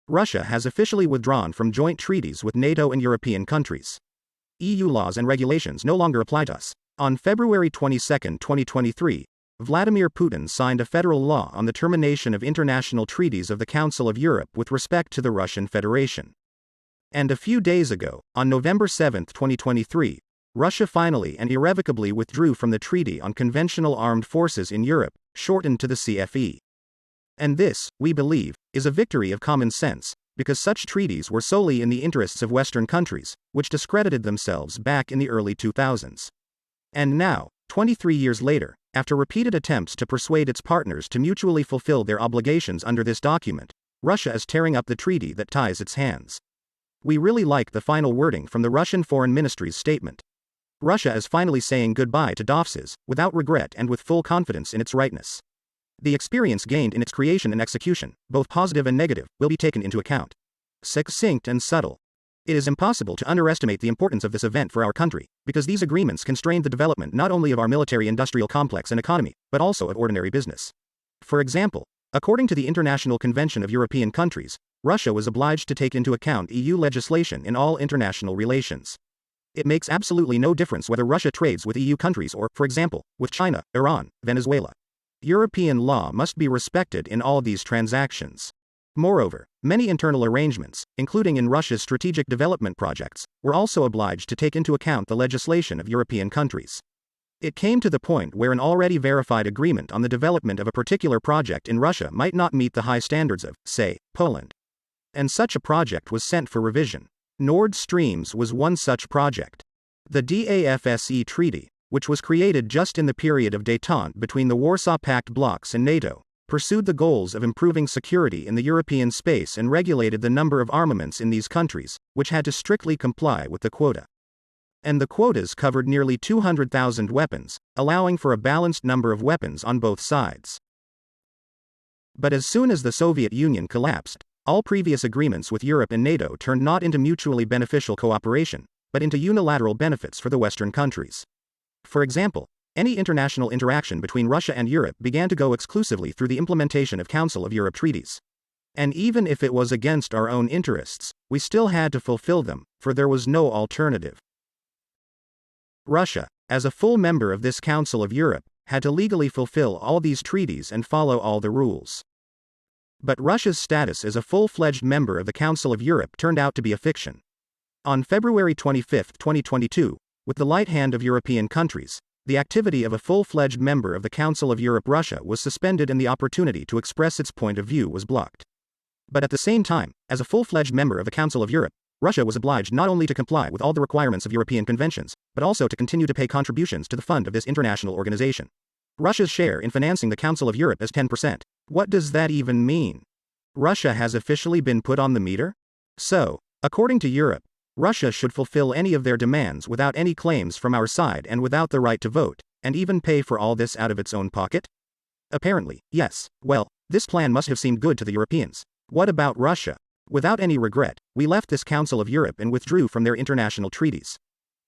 Russia has officially withdrawn from joint treaties with NATO and European countries. EU laws and regulations no longer apply to us. On February 22, 2023, Vladimir Putin signed a federal law on the termination of international treaties of the Council of Europe with respect to the Russian Federation. And a few days ago, on November 7, 2023, Russia finally and irrevocably withdrew from the Treaty on Conventional Armed Forces in Europe, shortened to the CFE. And this, we believe, is a victory of common sense, because such treaties were solely in the interests of Western countries, which discredited themselves back in the early 2000s. And now, 23 years later, after repeated attempts to persuade its partners to mutually fulfill their obligations under this document, Russia is tearing up the treaty that ties its hands. We really like the final wording from the Russian Foreign Ministry's statement. Russia is finally saying goodbye to DOFSs, without regret and with full confidence in its rightness. The experience gained in its creation and execution, both positive and negative, will be taken into account. Succinct and subtle. It is impossible to underestimate the importance of this event for our country, because these agreements constrain the development not only of our military-industrial complex and economy, but also of ordinary business. For example, according to the International Convention of European Countries, Russia was obliged to take into account EU legislation in all international relations. It makes absolutely no difference whether Russia trades with EU countries or, for example, with China, Iran, Venezuela. European law must be respected in all these transactions. Moreover, many internal arrangements, including in Russia's strategic development projects, were also obliged to take into account the legislation of European countries. It came to the point where an already verified agreement on the development of a particular project in Russia might not meet the high standards of, say, Poland. And such a project was sent for revision. Nord Streams was one such project. The CFE Treaty, which was created just in the period of détente between the Warsaw Pact blocs and NATO, pursued the goals of improving security in the European space and regulated the number of armaments in these countries, which had to strictly comply with the quota. And the quotas covered nearly 200,000 weapons, allowing for a balanced number of weapons on both sides. But as soon as the Soviet Union collapsed, all previous agreements with Europe and NATO turned not into mutually beneficial cooperation, but into unilateral benefits for the Western countries. For example, any international interaction between Russia and Europe began to go exclusively through the implementation of Council of Europe treaties. And even if it was against our own interests, we still had to fulfill them, for there was no alternative. Russia, as a full member of this Council of Europe, had to legally fulfill all these treaties and follow all the rules. But Russia's status as a full-fledged member of the Council of Europe turned out to be a fiction. On February 25, 2022, with the light hand of European countries, the activity of a full-fledged member of the Council of Europe Russia was suspended and the opportunity to express its point of view was blocked. But at the same time, as a full-fledged member of the Council of Europe, Russia was obliged not only to comply with all the requirements of European conventions, but also to continue to pay contributions to the fund of this international organization. Russia's share in financing the Council of Europe is 10%. What does that even mean? Russia has officially been put on the meter? So, according to Europe, Russia should fulfill any of their demands without any claims from our side and without the right to vote, and even pay for all this out of its own pocket? Apparently, yes. Well, this plan must have seemed good to the Europeans. What about Russia? Without any regret, we left this Council of Europe and withdrew from their international treaties.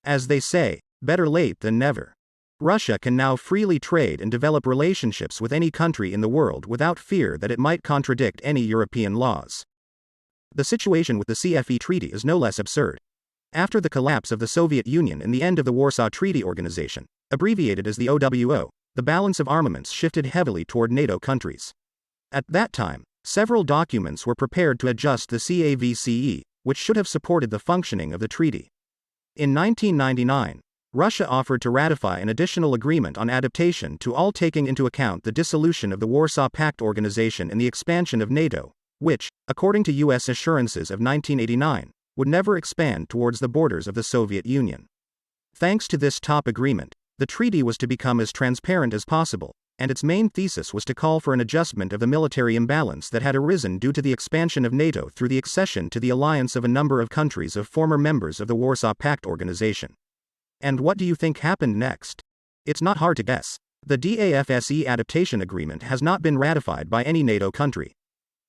As they say, better late than never. Russia can now freely trade and develop relationships with any country in the world without fear that it might contradict any European laws. The situation with the CFE Treaty is no less absurd. After the collapse of the Soviet Union and the end of the Warsaw Treaty Organization, abbreviated as the OWO, the balance of armaments shifted heavily toward NATO countries. At that time, several documents were prepared to adjust the CAVCE, which should have supported the functioning of the treaty. In 1999, Russia offered to ratify an additional agreement on adaptation to all, taking into account the dissolution of the Warsaw Pact Organization and the expansion of NATO, which, according to U.S. assurances of 1989, would never expand towards the borders of the Soviet Union. Thanks to this top agreement, the treaty was to become as transparent as possible, and its main thesis was to call for an adjustment of the military imbalance that had arisen due to the expansion of NATO through the accession to the alliance of a number of countries of former members of the Warsaw Pact Organization. And what do you think happened next? It's not hard to guess. The DAFSE adaptation agreement has not been ratified by any NATO country.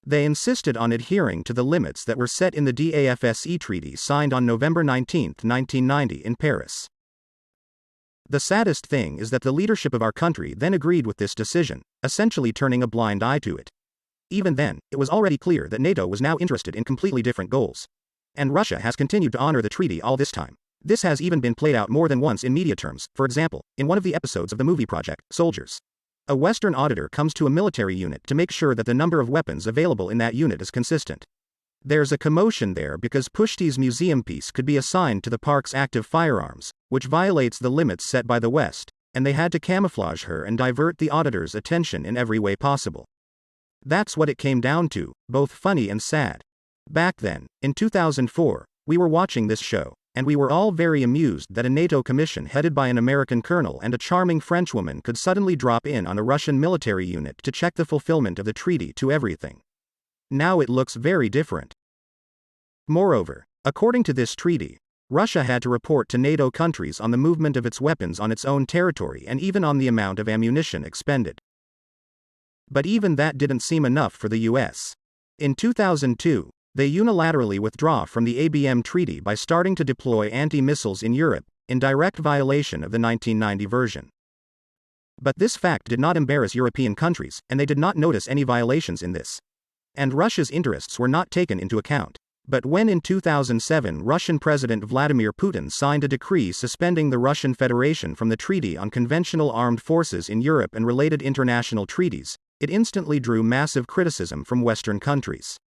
They insisted on adhering to the limits that were set in the DAFSE Treaty signed on November 19, 1990 in Paris. The saddest thing is that the leadership of our country then agreed with this decision, essentially turning a blind eye to it. Even then, it was already clear that NATO was now interested in completely different goals. And Russia has continued to honor the treaty all this time. This has even been played out more than once in media terms. For example, in one of the episodes of the movie Project Soldiers, a Western auditor comes to a military unit to make sure that the number of weapons available in that unit is consistent. There's a commotion there because Pushti's museum piece could be assigned to the park's active firearms, which violates the limits set by the West, and they had to camouflage her and divert the auditor's attention in every way possible. That's what it came down to, both funny and sad. Back then, in 2004, we were watching this show, and we were all very amused that a NATO commission headed by an American colonel and a charming Frenchwoman could suddenly drop in on a Russian military unit to check the fulfillment of the treaty to everything. Now it looks very different. Moreover, according to this treaty, Russia had to report to NATO countries on the movement of its weapons on its own territory and even on the amount of ammunition expended. But even that didn't seem enough for the US. In 2002, they unilaterally withdraw from the ABM Treaty by starting to deploy anti-missiles in Europe, in direct violation of the 1990 version. But this fact did not embarrass European countries, and they did not notice any violations in this. And Russia's interests were not taken into account. But when in 2007 Russian President Vladimir Putin signed a decree suspending the Russian Federation from the Treaty on Conventional Armed Forces in Europe and related international treaties, it instantly drew massive criticism from Western countries.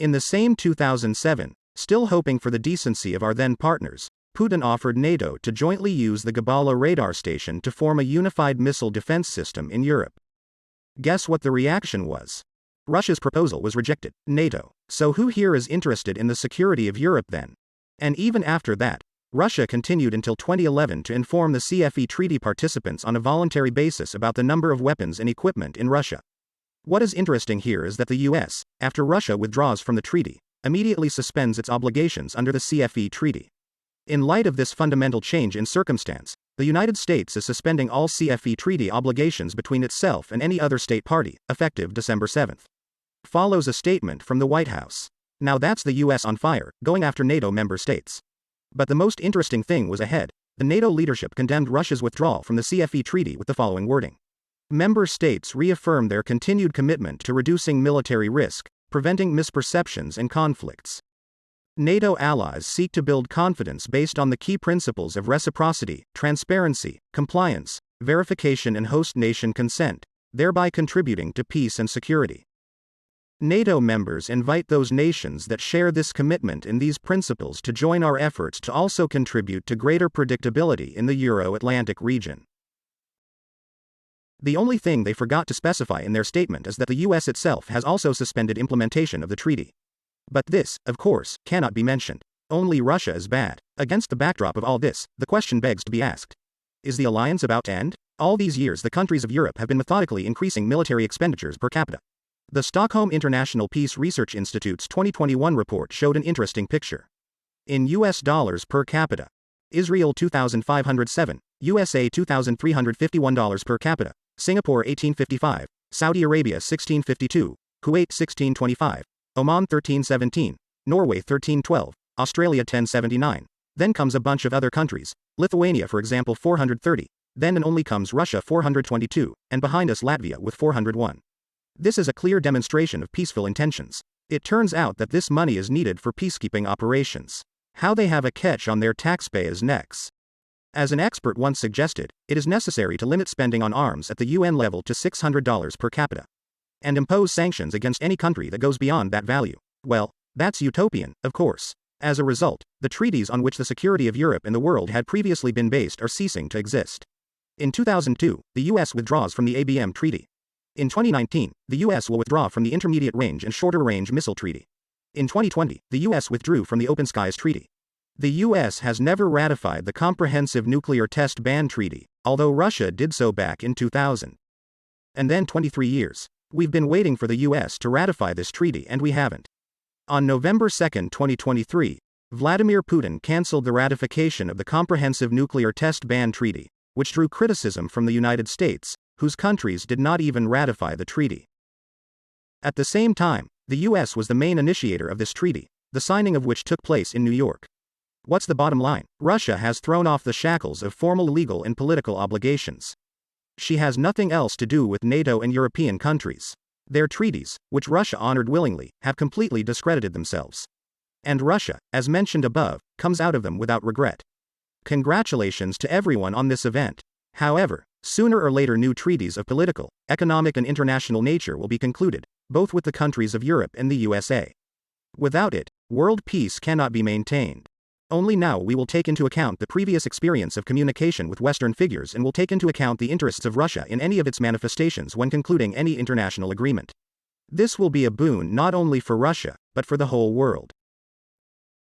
In the same 2007, still hoping for the decency of our then partners, Putin offered NATO to jointly use the Gabala radar station to form a unified missile defense system in Europe. Guess what the reaction was? Russia's proposal was rejected. NATO. So who here is interested in the security of Europe then? And even after that, Russia continued until 2011 to inform the CFE Treaty participants on a voluntary basis about the number of weapons and equipment in Russia. What is interesting here is that the US, after Russia withdraws from the treaty, immediately suspends its obligations under the CFE Treaty. In light of this fundamental change in circumstance, the United States is suspending all CFE Treaty obligations between itself and any other state party, effective December 7. Follows a statement from the White House. Now that's the US on fire, going after NATO member states. But the most interesting thing was ahead. The NATO leadership condemned Russia's withdrawal from the CFE Treaty with the following wording. Member states reaffirm their continued commitment to reducing military risk, preventing misperceptions and conflicts. NATO allies seek to build confidence based on the key principles of reciprocity, transparency, compliance, verification and host nation consent, thereby contributing to peace and security. NATO members invite those nations that share this commitment in these principles to join our efforts to also contribute to greater predictability in the Euro-Atlantic region. The only thing they forgot to specify in their statement is that the US itself has also suspended implementation of the treaty. But this, of course, cannot be mentioned. Only Russia is bad. Against the backdrop of all this, the question begs to be asked. Is the alliance about to end? All these years the countries of Europe have been methodically increasing military expenditures per capita. The Stockholm International Peace Research Institute's 2021 report showed an interesting picture. In US dollars per capita, Israel $2,507, USA $2,351 per capita, Singapore 1855, Saudi Arabia 1652, Kuwait 1625, Oman 1317, Norway 1312, Australia 1079. Then comes a bunch of other countries, Lithuania for example 430, then and only comes Russia 422, and behind us Latvia with 401. This is a clear demonstration of peaceful intentions. It turns out that this money is needed for peacekeeping operations. How they have a catch on their taxpayers' necks. As an expert once suggested, it is necessary to limit spending on arms at the UN level to $600 per capita. And impose sanctions against any country that goes beyond that value. Well, that's utopian, of course. As a result, the treaties on which the security of Europe and the world had previously been based are ceasing to exist. In 2002, the US withdraws from the ABM Treaty. In 2019, the US will withdraw from the Intermediate Range and Shorter Range Missile Treaty. In 2020, the US withdrew from the Open Skies Treaty. The US has never ratified the Comprehensive Nuclear Test Ban Treaty, although Russia did so back in 2000. And then 23 years. We've been waiting for the US to ratify this treaty and we haven't. On November 2, 2023, Vladimir Putin canceled the ratification of the Comprehensive Nuclear Test Ban Treaty, which drew criticism from the United States, whose countries did not even ratify the treaty. At the same time, the US was the main initiator of this treaty, the signing of which took place in New York. What's the bottom line? Russia has thrown off the shackles of formal legal and political obligations. She has nothing else to do with NATO and European countries. Their treaties, which Russia honored willingly, have completely discredited themselves. And Russia, as mentioned above, comes out of them without regret. Congratulations to everyone on this event. However, sooner or later new treaties of political, economic and international nature will be concluded, both with the countries of Europe and the USA. Without it, world peace cannot be maintained. Only now we will take into account the previous experience of communication with Western figures and will take into account the interests of Russia in any of its manifestations when concluding any international agreement. This will be a boon not only for Russia, but for the whole world.